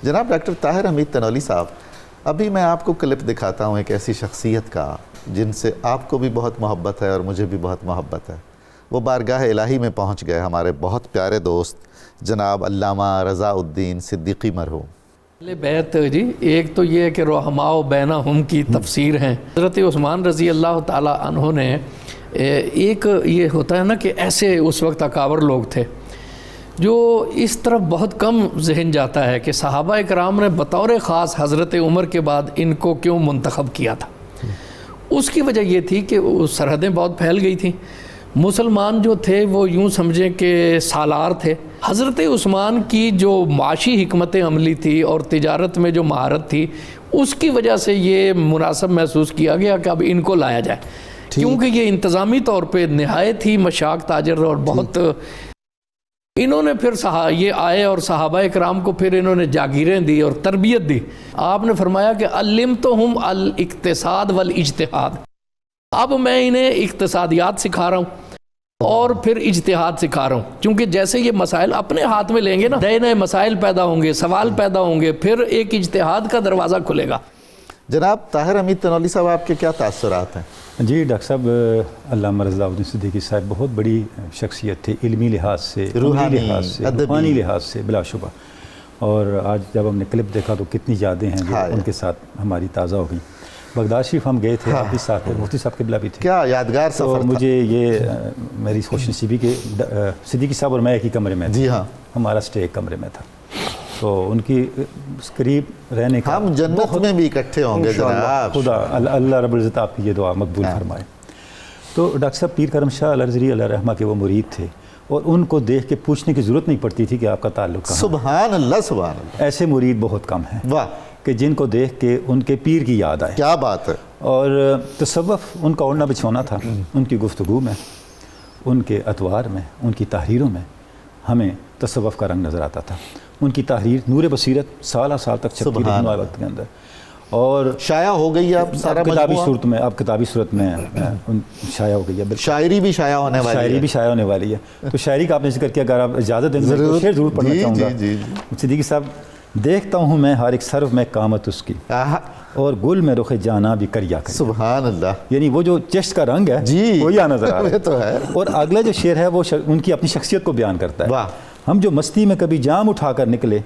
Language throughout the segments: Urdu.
جناب ڈاکٹر طاہر حمید تنولی صاحب، ابھی میں آپ کو کلپ دکھاتا ہوں ایک ایسی شخصیت کا جن سے آپ کو بھی بہت محبت ہے اور مجھے بھی بہت محبت ہے۔ وہ بارگاہ الہی میں پہنچ گئے، ہمارے بہت پیارے دوست جناب علامہ رضا الدین صدیقی مرحوم۔ بیعت جی، ایک تو یہ ہے کہ رحماء بینہم کی تفسیر ہیں۔ حضرت عثمان رضی اللہ تعالیٰ عنہ نے ایک یہ ہوتا ہے نا کہ ایسے اس وقت اکابر لوگ تھے جو اس طرف بہت کم ذہن جاتا ہے کہ صحابہ اکرام نے بطور خاص حضرت عمر کے بعد ان کو کیوں منتخب کیا تھا۔ اس کی وجہ یہ تھی کہ سرحدیں بہت پھیل گئی تھیں، مسلمان جو تھے وہ یوں سمجھیں کہ سالار تھے۔ حضرت عثمان کی جو معاشی حکمت عملی تھی اور تجارت میں جو مہارت تھی، اس کی وجہ سے یہ مناسب محسوس کیا گیا کہ اب ان کو لایا جائے، کیونکہ یہ انتظامی طور پہ نہایت ہی مشاق تاجر اور بہت انہوں نے پھر یہ آئے اور صحابہ اکرام کو پھر انہوں نے جاگیریں دی اور تربیت دی۔ آپ نے فرمایا کہ علمتہم الاقتصاد والاجتہاد، اب میں انہیں اقتصادیات سکھا رہا ہوں اور پھر اجتہاد سکھا رہا ہوں، کیونکہ جیسے یہ مسائل اپنے ہاتھ میں لیں گے نا، نئے نئے مسائل پیدا ہوں گے، سوال پیدا ہوں گے، پھر ایک اجتہاد کا دروازہ کھلے گا۔ جناب طاہر حمید تنولی صاحب، آپ کے کیا تاثرات ہیں؟ جی ڈاکٹر صاحب، علامہ رضا الدین صدیقی صاحب بہت بڑی شخصیت تھے، علمی لحاظ سے، روحانی لحاظ سے، روحانی لحاظ سے بلا شبہ۔ اور آج جب ہم نے کلپ دیکھا تو کتنی یادیں ہیں جو ان کے ساتھ ہماری تازہ ہو گئی۔ بغداد شریف ہم گئے تھے، آپ بھی ساتھ تھے، مفتی صاحب قبلہ بھی تھے۔ کیا یادگار سفر تھا۔ مجھے یہ میری خوش نصیبی کہ صدیقی صاحب اور میں ایک ہی کمرے میں تھے۔ جی ہاں، ہمارا اسٹے ایک کمرے میں تھا، تو ان کی قریب رہنے کا ہم جنت میں بھی اکٹھے ہوں گے جناب۔ خدا اللہ رب العزت آپ کی یہ دعا مقبول فرمائے۔ تو ڈاکٹر صاحب پیر کرم شاہ الازہری علیہ رحمہ کے وہ مرید تھے، اور ان کو دیکھ کے پوچھنے کی ضرورت نہیں پڑتی تھی کہ آپ کا تعلق کہاں ہے۔ سبحان اللہ، سبحان اللہ۔ ایسے مرید بہت کم ہیں واہ، کہ جن کو دیکھ کے ان کے پیر کی یاد آئے۔ کیا بات ہے۔ اور تصوف ان کا اوڑھنا بچھونا تھا، ان کی گفتگو میں، ان کے اطوار میں، ان کی تحریروں میں ہمیں تصوف کا رنگ نظر آتا تھا۔ ان کی تحریر نور بصیرت سالہ سال تک چلتی رہی ہے وقت کے اندر، اور شائع ہو گئی ہے اب سارا کتابی صورت میں، اب کتابی صورت میں شائع ہو گئی ہے۔ شاعری بھی شائع ہونے والی ہے۔ شاعری بھی شائع ہونے والی ہے۔ تو شاعری کا آپ نے ذکر کیا، اگر آپ اجازت دیں تو شعر ضرور پڑھنا چاہوں گا۔ صدیقی صاحب، دیکھتا ہوں میں ہر ایک سرو میں قامت اس کی، اور گل میں رخ جانا بھی کریا کریا۔ سبحان اللہ، یعنی وہ جو چشت کا رنگ ہے وہ یہاں نظر آ رہا ہے۔ اور اگلا جو شعر ہے وہ ان کی اپنی شخصیت کو بیان کرتا ہے۔ ہم جو مستی میں کبھی جام اٹھا کر نکلے،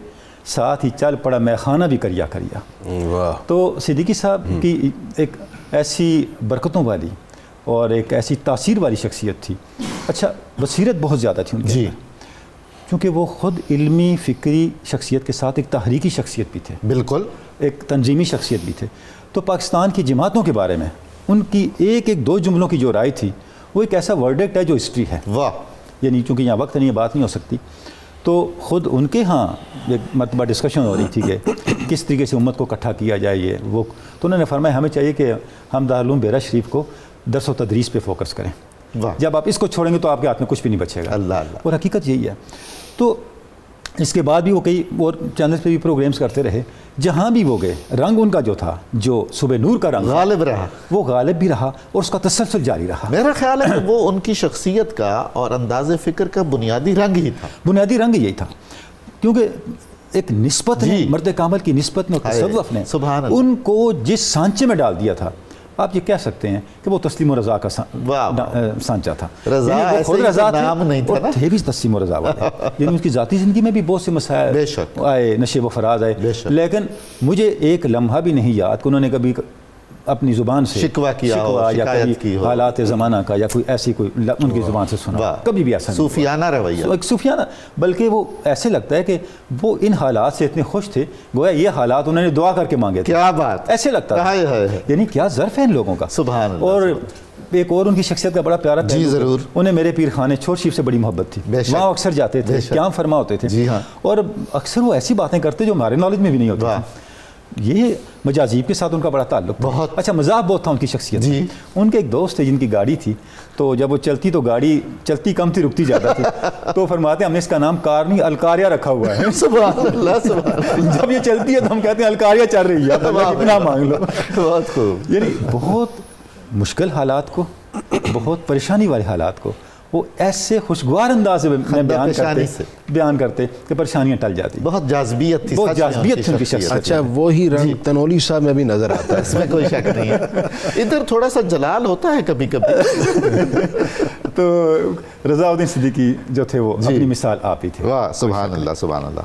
ساتھ ہی چل پڑا میں خانہ بھی کریا کریا۔ تو صدیقی صاحب کی ایک ایسی برکتوں والی اور ایک ایسی تاثیر والی شخصیت تھی۔ اچھا، بصیرت بہت زیادہ تھی ان کے اندر، کیونکہ وہ خود علمی فکری شخصیت کے ساتھ ایک تحریکی شخصیت بھی تھے، بالکل ایک تنظیمی شخصیت بھی تھے۔ تو پاکستان کی جماعتوں کے بارے میں ان کی ایک ایک دو جملوں کی جو رائے تھی، وہ ایک ایسا ورڈکٹ ہے جو ہسٹری ہے۔ واہ، یعنی چونکہ یہاں وقت نہیں، بات نہیں ہو سکتی، تو خود ان کے ہاں ایک مرتبہ ڈسکشن ہو رہی تھی کہ کس طریقے سے امت کو اکٹھا کیا جائے یہ وہ، تو انہوں نے فرمایا ہمیں چاہیے کہ ہم دارالعلوم بیرا شریف کو درس و تدریس پہ فوکس کریں۔ جب آپ اس کو چھوڑیں گے تو آپ کے ہاتھ میں کچھ بھی نہیں بچے گا۔ اللہ، اور حقیقت یہی ہے۔ تو اس کے بعد بھی وہ کئی اور چینلز پہ بھی پروگرامز کرتے رہے، جہاں بھی وہ گئے رنگ ان کا جو تھا، جو صبح نور کا رنگ غالب رہا، وہ غالب بھی رہا اور اس کا تسلسل جاری رہا۔ میرا خیال ہے کہ وہ ان کی شخصیت کا اور انداز فکر کا بنیادی رنگ ہی تھا۔ بنیادی رنگ یہی تھا، کیونکہ ایک نسبت نے، مرد کامل کی نسبت نے، تصوف نے ان کو جس سانچے میں ڈال دیا تھا، آپ یہ کہہ سکتے ہیں کہ وہ تسلیم و رضا کا سانچہ تھا۔ خود رضا نام نہیں تھا نا، تھے بھی تسلیم و رضا والے۔ یعنی اس کی ذاتی زندگی میں بھی بہت سے مسائل آئے، نشیب و فراز آئے، لیکن مجھے ایک لمحہ بھی نہیں یاد کہ انہوں نے کبھی اپنی زبان سے شکوہ کیا یا کبھی حالات زمانہ کا یا کوئی ایسی کوئی ان کی زبان سے سنا، کبھی بھی ایسا نہیں۔ صوفیانہ رویہ، ایک صوفیانہ، بلکہ وہ ایسے لگتا ہے کہ وہ ان حالات سے اتنے خوش تھے گویا یہ حالات انہوں نے دعا کر کے مانگے تھے۔ کیا بات، ایسے لگتا ہے، یعنی کیا ظرف ہے ان لوگوں کا۔ سبحان اللہ۔ اور ایک اور ان کی شخصیت کا بڑا پیارا جی ضرور، انہیں میرے پیر خانے چھوڑ شریف سے بڑی محبت تھی، وہاں اکثر جاتے تھے، قیام فرما ہوتے تھے، اور اکثر وہ ایسی باتیں کرتے جو ہمارے نالج میں بھی نہیں ہوتی۔ یہ مجاذیب کے ساتھ ان کا بڑا تعلق تھا۔ اچھا، مزاح بہت تھا ان کی شخصیت۔ ان کے ایک دوست تھے جن کی گاڑی تھی، تو جب وہ چلتی تو گاڑی چلتی کم تھی، رکتی زیادہ تھی، تو فرماتے ہیں ہم نے اس کا نام کار نہیں الکاریہ رکھا ہوا ہے۔ سبحان اللہ، سبحان اللہ۔ جب یہ چلتی ہے تو ہم کہتے ہیں الکاریہ چل رہی ہے، اللہ کتنا مانگ لو۔ بہت خوب۔ یعنی بہت مشکل حالات کو، بہت پریشانی والے حالات کو وہ ایسے خوشگوار انداز میں بیان کرتے کہ پریشانیاں ٹل جاتی. بہت جاذبیت تھی, بہت جاذبیت تھی ان کی شخصیت. اچھا وہی رنگ تنولی صاحب میں بھی نظر آتا ہے, اس میں کوئی شک نہیں ہے. ادھر تھوڑا سا جلال ہوتا ہے کبھی کبھی. تو رضا الدین صدیقی جو تھے وہ اپنی مثال آپ ہی تھے. واہ سبحان اللہ سبحان اللہ.